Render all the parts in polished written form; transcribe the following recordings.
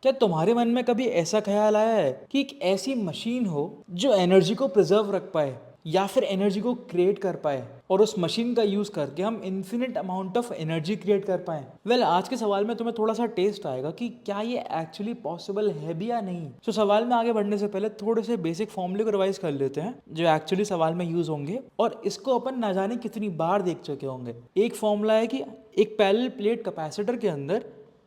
क्या तुम्हारे मन में कभी ऐसा ख्याल आया है कि एक ऐसी मशीन हो जो एनर्जी को प्रिजर्व रख पाए या फिर एनर्जी को क्रिएट कर पाए और उस मशीन का यूज करके हम infinite amount of energy create कर पाए? वेल, आज के सवाल में तुम्हें थोड़ा सा टेस्ट आएगा कि क्या ये एक्चुअली पॉसिबल है भी या नहीं। तो सवाल में आगे बढ़ने से पहले थोड़े से बेसिक फॉर्मूले को रिवाइज कर लेते हैं जो एक्चुअली सवाल में यूज होंगे और इसको अपन ना जाने कितनी बार देख चुके होंगे। एक फॉर्मूला है कि एक पैरेलल प्लेट कैपेसिटर के अंदर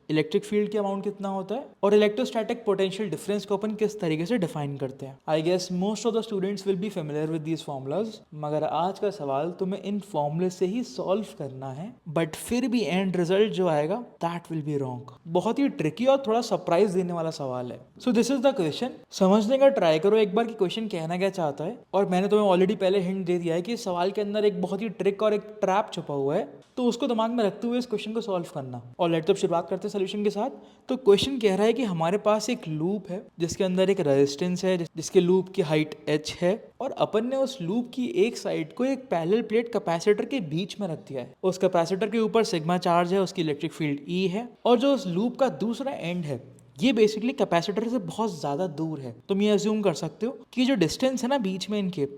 इलेक्ट्रिक फील्ड की अमाउंट कितना होता है और इलेक्ट्रोस्टैटिक पोटेंशियल डिफरेंस को अपन किस तरीके से डिफाइन करते हैं। I guess most of the students will be familiar with these formulas, मगर आज का सवाल तुम्हें इन फॉर्मूले से ही सॉल्व करना है, बट फिर भी एंड रिजल्ट जो आएगा दैट विल बी रॉन्ग। बहुत ही ट्रिकी और थोड़ा सरप्राइज देने वाला सवाल है। So this is the question. समझने का ट्राई करो एक बार कि क्वेश्चन कहना क्या चाहता है, और मैंने तुम्हें ऑलरेडी पहले हिंट दे दिया है कि इस सवाल के अंदर एक बहुत ही ट्रिक और एक ट्रैप छुपा हुआ है, तो उसको दिमाग में रखते हुए इस क्वेश्चन को सॉल्व करना। ऑलराइट, तो शुरुआत करते हैं सोल्यूशन के साथ। तो क्वेश्चन कह रहा है कि हमारे पास एक लूप है जिसके अंदर एक रेजिस्टेंस है जिसके लूप की हाइट h है, और अपन ने उस लूप की एक साइड को एक पैरेलल प्लेट कैपेसिटर के बीच में रख दिया है। उस कैपेसिटर के ऊपर सिग्मा चार्ज है, उसकी इलेक्ट्रिक फील्ड E है, और जो उस लूप का दूसरा एंड है ये बेसिकली कैपेसिटर से बहुत ज्यादा दूर है। तुम ये अज्यूम कर सकते हो कि जो डिस्टेंस है ना बीच में इनके,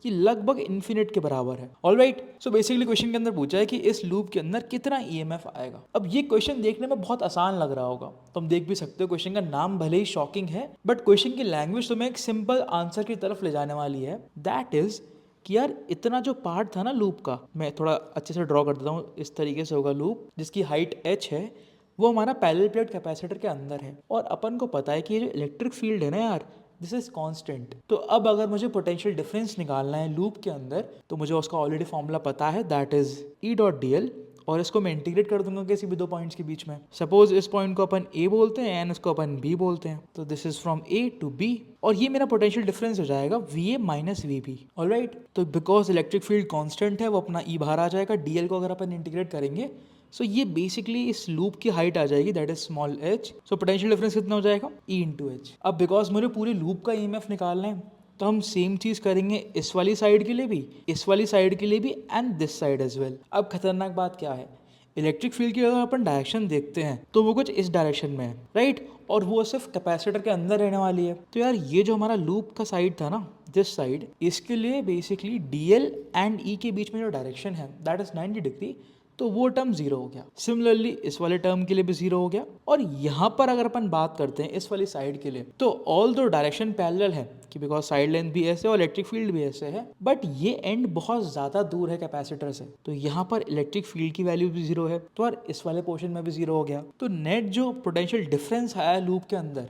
ये लगभग इन्फिनिट के बराबर है। ऑलराइट, सो बेसिकली क्वेश्चन के अंदर पूछा है कि इस लूप के अंदर कितना ईएमएफ आएगा। अब ये क्वेश्चन देखने में बहुत आसान लग रहा होगा, तुम देख भी सकते हो क्वेश्चन का नाम भले ही शॉकिंग है, बट क्वेश्चन की लैंग्वेज तुम्हें एक सिंपल आंसर की तरफ ले जाने वाली है। दैट इज कि यार इतना जो पार्ट था ना लूप का, मैं थोड़ा अच्छे से ड्रॉ कर देता हूँ। इस तरीके से होगा लूप जिसकी हाइट h है, वो हमारा पैरेलल प्लेट कैपेसिटर के अंदर है, और अपन को पता है कि ये जो इलेक्ट्रिक फील्ड है ना यार, दिस इज कांस्टेंट। तो अब अगर मुझे पोटेंशियल डिफरेंस निकालना है लूप के अंदर, तो मुझे उसका ऑलरेडी फॉर्मूला पता है, दैट इज E.dl, और इसको मैं इंटीग्रेट कर दूंगा किसी भी दो पॉइंट्स के बीच में। सपोज इस पॉइंट को अपन A बोलते हैं एंड इसको अपन B बोलते हैं, तो this is from A to B, और ये मेरा पोटेंशियल डिफरेंस हो जाएगा VA माइनस VB। ऑलराइट, तो बिकॉज इलेक्ट्रिक फील्ड कांस्टेंट है वो अपना E बाहर आ जाएगा, DL को अगर अपन इंटीग्रेट करेंगे सो ये बेसिकली इस लूप की हाइट आ जाएगी, that is small h। So potential difference कितना हो जाएगा E इंटू एच। अब बिकॉज मुझे पूरे लूप का EMF निकालना है, तो हम सेम चीज करेंगे इस वाली साइड के लिए भी, इस वाली साइड के लिए भी, and this side as well. अब खतरनाक बात क्या है, इलेक्ट्रिक फील्ड की अगर अपन डायरेक्शन देखते हैं तो वो कुछ इस डायरेक्शन में है, राइट, और वो सिर्फ कैपेसिटर के अंदर रहने वाली है। तो यार ये जो हमारा लूप का साइड था ना, दिस साइड, इसके लिए बेसिकली DL एंड E के बीच में जो डायरेक्शन है दैट इज 90 डिग्री, तो वो टर्म जीरो हो गया। सिमिलरली इस वाले टर्म के लिए भी जीरो हो गया, और यहाँ पर अगर अपन बात करते हैं इस वाली साइड के लिए, तो ऑल दो डायरेक्शन पैरेलल है कि बिकॉज साइड लेंथ भी ऐसे और इलेक्ट्रिक फील्ड भी ऐसे है, बट ये एंड बहुत ज्यादा दूर है कैपेसिटर से, तो यहाँ पर इलेक्ट्रिक फील्ड की वैल्यू भी जीरो है, तो यार इस वाले पोर्शन में भी जीरो हो गया। तो नेट जो पोटेंशियल डिफरेंस आया लूप के अंदर,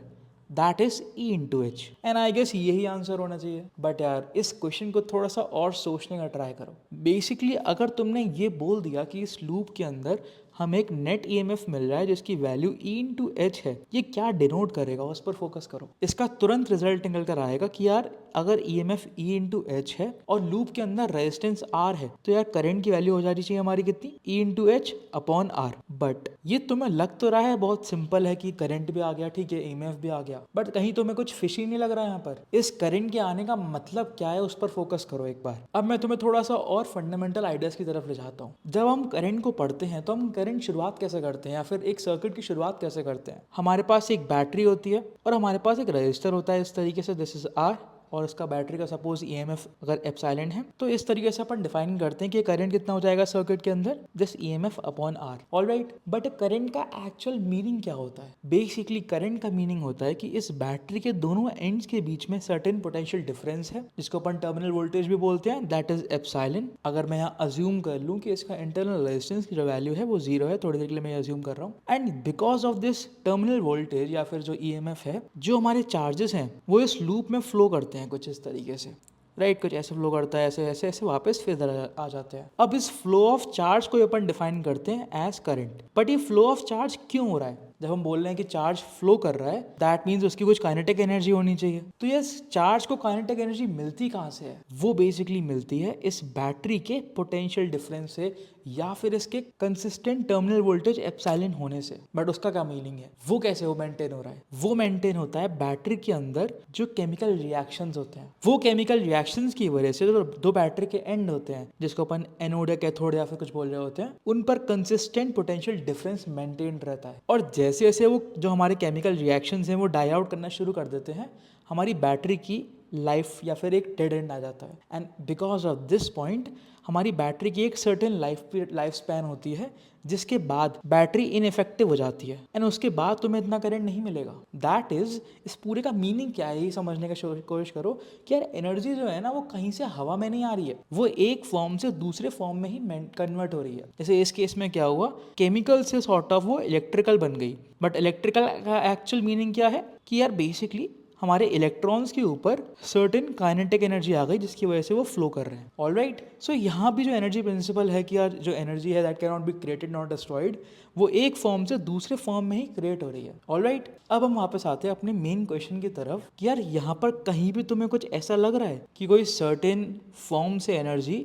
that is E into H, and I guess यही आंसर होना चाहिए। बट यार इस क्वेश्चन को थोड़ा सा और सोचने का ट्राई करो। बेसिकली अगर तुमने ये बोल दिया कि इस लूप के अंदर हमें एक नेट EMF मिल रहा है जिसकी वैल्यू E इंटू एच है, ये क्या डिनोट करेगा उस पर फोकस करो। इसका तुरंत रिजल्ट निकल कर आएगा कि यार अगर EMF E इंटू एच है और लूप के अंदर रेजिस्टेंस R है, तो यार करंट की वैल्यू हो जानी चाहिए हमारी कितनी, E into H upon R। But ये तुम्हें लग तो रहा है बहुत सिंपल है कि करंट भी आ गया, ठीक है, EMF भी आ गया, बट कहीं तुम्हें कुछ फिशी नहीं लग रहा है यहाँ पर। इस करंट के आने का मतलब क्या है उस पर फोकस करो एक बार। अब मैं तुम्हें थोड़ा सा और फंडामेंटल आइडियाज की तरफ ले जाता हूँ। जब हम करंट को पढ़ते हैं तो हम करंट शुरुआत कैसे करते हैं, या फिर एक सर्किट की शुरुआत कैसे करते हैं। हमारे पास एक बैटरी होती है और हमारे पास एक रजिस्टर होता है इस तरीके से, दिस इज R, और इसका बैटरी का सपोज EMF अगर एप्सिलॉन है, तो इस तरीके से अपन डिफाइन करते हैं कि करंट कितना हो जाएगा सर्किट के अंदर, this EMF upon R। Alright, but current का एक्चुअल मीनिंग क्या होता है? बेसिकली करंट का मीनिंग होता है कि इस बैटरी के दोनों एंड्स के बीच में सर्टेन पोटेंशियल डिफरेंस है जिसको अपन टर्मिनल वोल्टेज भी बोलते हैं, दैट इज एप्सिलॉन। अगर मैं यहाँ अज्यूम कर लूँ कि इसका इंटरनल रेजिस्टेंस की जो वैल्यू है वो जीरो है, थोड़ी देर के लिए मैं अज्यूम कर रहा हूँ, and because of this terminal voltage या फिर जो EMF है, जो हमारे चार्जेस हैं वो इस लूप में फ्लो करते हैं कुछ इस तरीके से, राइट, कुछ ऐसे फ्लो करता है, ऐसे ऐसे ऐसे वापस फिर इधर आ जाते हैं। अब इस फ्लो ऑफ चार्ज को अपन डिफाइन करते हैं एज करंट। बट ये फ्लो ऑफ चार्ज क्यों हो रहा है? जब हम बोल रहे हैं कि चार्ज फ्लो कर रहा है, दैट मीन्स उसकी कुछ काइनेटिक एनर्जी होनी चाहिए। तो ये चार्ज को काइनेटिक एनर्जी मिलती कहाँ से है? वो बेसिकली मिलती है इस बैटरी के पोटेंशियल डिफरेंस से या फिर इसके कंसिस्टेंट टर्मिनल वोल्टेज एप्सिलॉन होने से। बट उसका क्या मीनिंग है, वो कैसे वो मेंटेन हो रहा है? वो मेंटेन होता है बैटरी के अंदर जो केमिकल रिएक्शंस होते हैं, वो केमिकल रिएक्शंस की वजह से जो दो बैटरी के एंड होते हैं जिसको अपन एनोड या कैथोड या फिर कुछ बोल रहे होते हैं, उन पर कंसिस्टेंट पोटेंशियल डिफरेंस मेंटेन रहता है। और जैसे जैसे वो जो हमारे केमिकल रिएक्शंस हैं वो डाई आउट करना शुरू कर देते हैं, हमारी बैटरी की लाइफ या फिर एक डेड एंड आ जाता है। And because of this point हमारी बैटरी की एक सर्टेन लाइफ स्पैन होती है, जिसके बाद बैटरी इनइफेक्टिव हो जाती है एंड उसके बाद तुम्हें इतना करंट नहीं मिलेगा। दैट इज, इस पूरे का मीनिंग क्या है ये समझने का कोशिश करो कि यार एनर्जी जो है ना वो कहीं से हवा में नहीं आ रही है, वो एक फॉर्म से दूसरे फॉर्म में ही कन्वर्ट हो रही है। जैसे इस केस में क्या हुआ, केमिकल से सॉर्ट ऑफ वो इलेक्ट्रिकल बन गई, बट इलेक्ट्रिकल का एक्चुअल मीनिंग क्या है कि यार बेसिकली हमारे इलेक्ट्रॉन्स के ऊपर सर्टेन काइनेटिक एनर्जी आ गई जिसकी वजह से वो फ्लो कर रहे हैं। ऑलराइट, सो यहाँ भी जो एनर्जी प्रिंसिपल है कि यार जो एनर्जी है that can not be created not destroyed, वो एक फॉर्म से दूसरे फॉर्म में ही क्रिएट हो रही है। ऑलराइट, अब हम वापस आते हैं अपने मेन क्वेश्चन की तरफ कि यार यहाँ पर कहीं भी तुम्हें कुछ ऐसा लग रहा है कि कोई सर्टेन फॉर्म से एनर्जी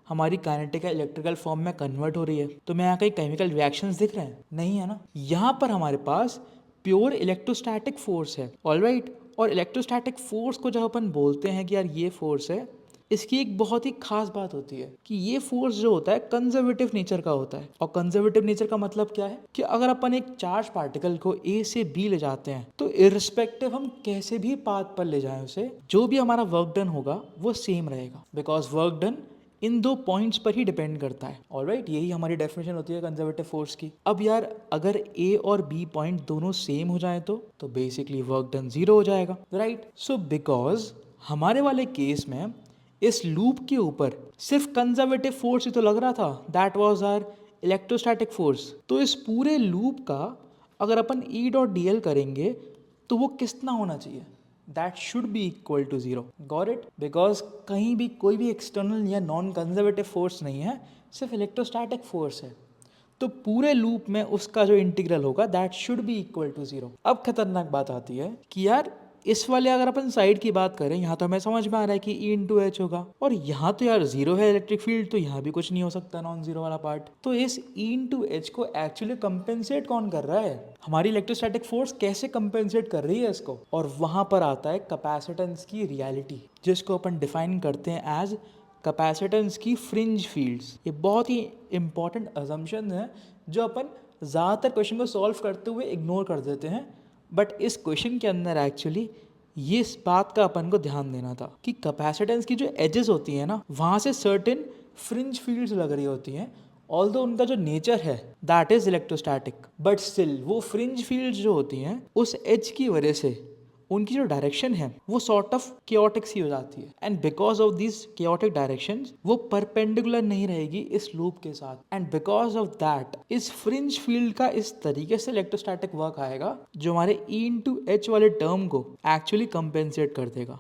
हमारी काइनेटिक या इलेक्ट्रिकल फॉर्म में कन्वर्ट हो रही है? तो मैं यहाँ कहीं केमिकल रिएक्शंस दिख रहे हैं? नहीं है ना। यहाँ पर हमारे पास प्योर इलेक्ट्रोस्टैटिक फोर्स है। ऑलराइट, और इलेक्ट्रोस्टैटिक फोर्स को जब अपन बोलते हैं कि यार ये फोर्स है, इसकी एक बहुत ही खास बात होती है कि ये फोर्स जो होता है कंजर्वेटिव नेचर का होता है। और कंजर्वेटिव नेचर का मतलब क्या है कि अगर अपन एक चार्ज पार्टिकल को ए से बी ले जाते हैं तो इररिस्पेक्टिव हम कैसे भी पाथ पर ले जाएं उसे, जो भी हमारा वर्क डन होगा वो सेम रहेगा, बिकॉज वर्क डन इन दो पॉइंट्स पर ही डिपेंड करता है। ऑलराइट, यही हमारी डेफिनेशन होती है कंजर्वेटिव फोर्स की। अब यार अगर ए और बी पॉइंट दोनों सेम हो जाए तो बेसिकली वर्क डन जीरो हो जाएगा। राइट, सो बिकॉज हमारे वाले केस में इस लूप के ऊपर सिर्फ कंजर्वेटिव फोर्स ही तो लग रहा था, that was our electrostatic force. तो इस पूरे लूप का अगर अपन ई डॉट डी एल करेंगे तो वो कितना होना चाहिए? That should be equal to zero. Got it? Because कहीं भी कोई भी एक्सटर्नल या नॉन कंजर्वेटिव फोर्स नहीं है, सिर्फ इलेक्ट्रोस्टैटिक फोर्स है। तो पूरे लूप में उसका जो इंटीग्रल होगा that should be equal to zero. अब खतरनाक बात आती है कि यार इस वाले अगर अपन साइड की बात करें, यहाँ तो हमें समझ में आ रहा है कि ई इंटू एच होगा, और यहाँ तो यार जीरो है इलेक्ट्रिक फील्ड, तो यहाँ भी कुछ नहीं हो सकता नॉन जीरो वाला पार्ट। तो इस ई इंटू एच को एक्चुअली कंपेंसेट कौन कर रहा है? हमारी इलेक्ट्रोस्टैटिक फोर्स कैसे कंपेंसेट कर रही है इसको? और वहां पर आता है कैपेसिटेंस की रियलिटी, जिसको अपन डिफाइन करते हैं एज कैपेसिटेंस की फ्रिंज फील्ड्स। ये बहुत ही इंपॉर्टेंट अजम्पशन है जो अपन ज़्यादातर क्वेश्चन को सॉल्व करते हुए इग्नोर कर देते हैं, बट इस क्वेश्चन के अंदर एक्चुअली ये इस बात का अपन को ध्यान देना था कि कैपेसिटेंस की जो एजेस होती है ना, वहाँ से सर्टेन फ्रिंज फील्ड्स लग रही होती हैं। ऑल्दो उनका जो नेचर है that is electrostatic, but still वो फ्रिंज फील्ड्स जो होती हैं उस एज की वजह से उनकी जो डायरेक्शन है वो सॉर्ट ऑफ केओटिक सी हो जाती है, and because of this chaotic directions वो परपेंडिकुलर नहीं रहेगी इस लूप के साथ, एंड बिकॉज ऑफ दैट इस फ्रिंज फील्ड का इस तरीके से इलेक्ट्रोस्टैटिक वर्क आएगा जो हमारे ई इंटू एच वाले टर्म को एक्चुअली कंपेंसेट कर देगा।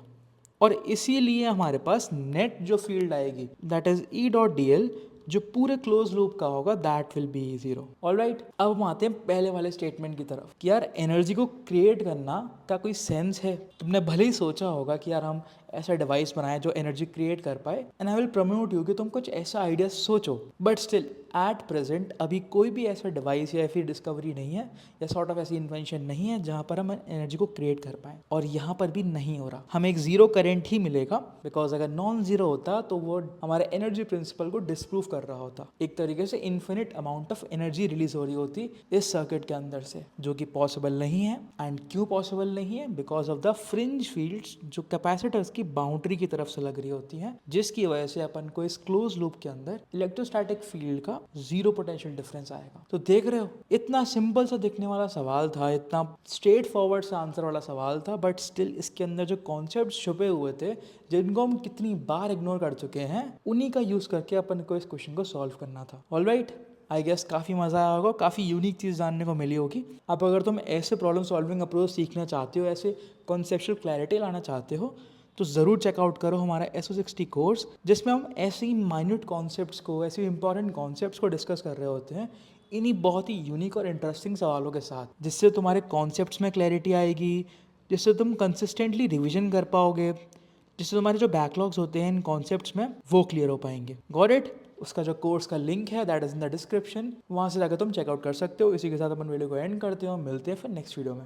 और इसीलिए हमारे पास नेट जो फील्ड आएगी that is E dot d L, जो पूरे क्लोज लूप का होगा that will be zero. Alright, अब हम आते हैं पहले वाले स्टेटमेंट की तरफ कि यार एनर्जी को क्रिएट करना का कोई सेंस है? तुमने भले ही सोचा होगा कि यार हम ऐसा डिवाइस बनाए जो एनर्जी क्रिएट कर पाए, and I will promote you कि तुम कुछ ऐसा आइडिया सोचो, बट स्टिल एट प्रेजेंट अभी कोई भी ऐसा डिवाइस या फिर डिस्कवरी नहीं है या सॉर्ट ऑफ ऐसी इन्वेंशन नहीं है जहाँ पर हम एनर्जी को क्रिएट कर पाए, और यहाँ पर भी नहीं हो रहा। हमें एक जीरो करंट ही मिलेगा, बिकॉज अगर नॉन जीरो होता तो वो हमारे एनर्जी प्रिंसिपल को डिस्प्रूव कर रहा होता। एक तरीके से infinite amount of energy release हो रही होती इस सर्किट के अंदर से, जो कि पॉसिबल नहीं है। एंड क्यों पॉसिबल नहीं है? Because of the fringe fields जो कैपेसिटर्स की बाउंड्री की तरफ से लग रही होती हैं, जिसकी वजह से अपन को इस क्लोज लूप के अंदर इलेक्ट्रोस्टैटिक फील्ड का जीरो पोटेंशियल डिफरेंस आएगा। तो देख रहे हो, इतना सिंपल सा दिखने वाला सवाल था, इतना स्ट्रेट फॉरवर्ड सा आंसर वाला सवाल था, बट स्टिल इसके अंदर जो कॉन्सेप्ट छुपे हुए थे जिनको हम कितनी बार इग्नोर कर चुके हैं, उन्हीं का यूज करके अपन को इस क्वेश्चन को सॉल्व करना था। ऑलराइट, आई गेस काफ़ी मज़ा आया होगा, काफ़ी यूनिक चीज़ जानने को मिली होगी। अब अगर तुम ऐसे प्रॉब्लम सॉल्विंग अप्रोच सीखना चाहते हो, ऐसे कॉन्सेप्चुअल क्लैरिटी लाना चाहते हो, तो ज़रूर चेकआउट करो हमारा SO60 कोर्स, जिसमें हम ऐसे ही माइन्यूट कॉन्सेप्ट्स को, ऐसे इंपॉर्टेंट कॉन्सेप्ट्स को डिस्कस कर रहे होते हैं इन्हीं बहुत ही यूनिक और इंटरेस्टिंग सवालों के साथ, जिससे तुम्हारे कॉन्सेप्ट्स में क्लैरिटी आएगी, जिससे तुम कंसिस्टेंटली रिविजन कर पाओगे, जिससे तुम्हारे जो बैकलॉग्स होते हैं इन कॉन्सेप्ट्स में वो क्लियर हो पाएंगे। Got it? उसका जो कोर्स का लिंक है that is in the description, वहाँ से जाकर तुम चेकआउट कर सकते हो। इसी के साथ अपन वीडियो को एंड करते हो, मिलते हैं फिर नेक्स्ट वीडियो में।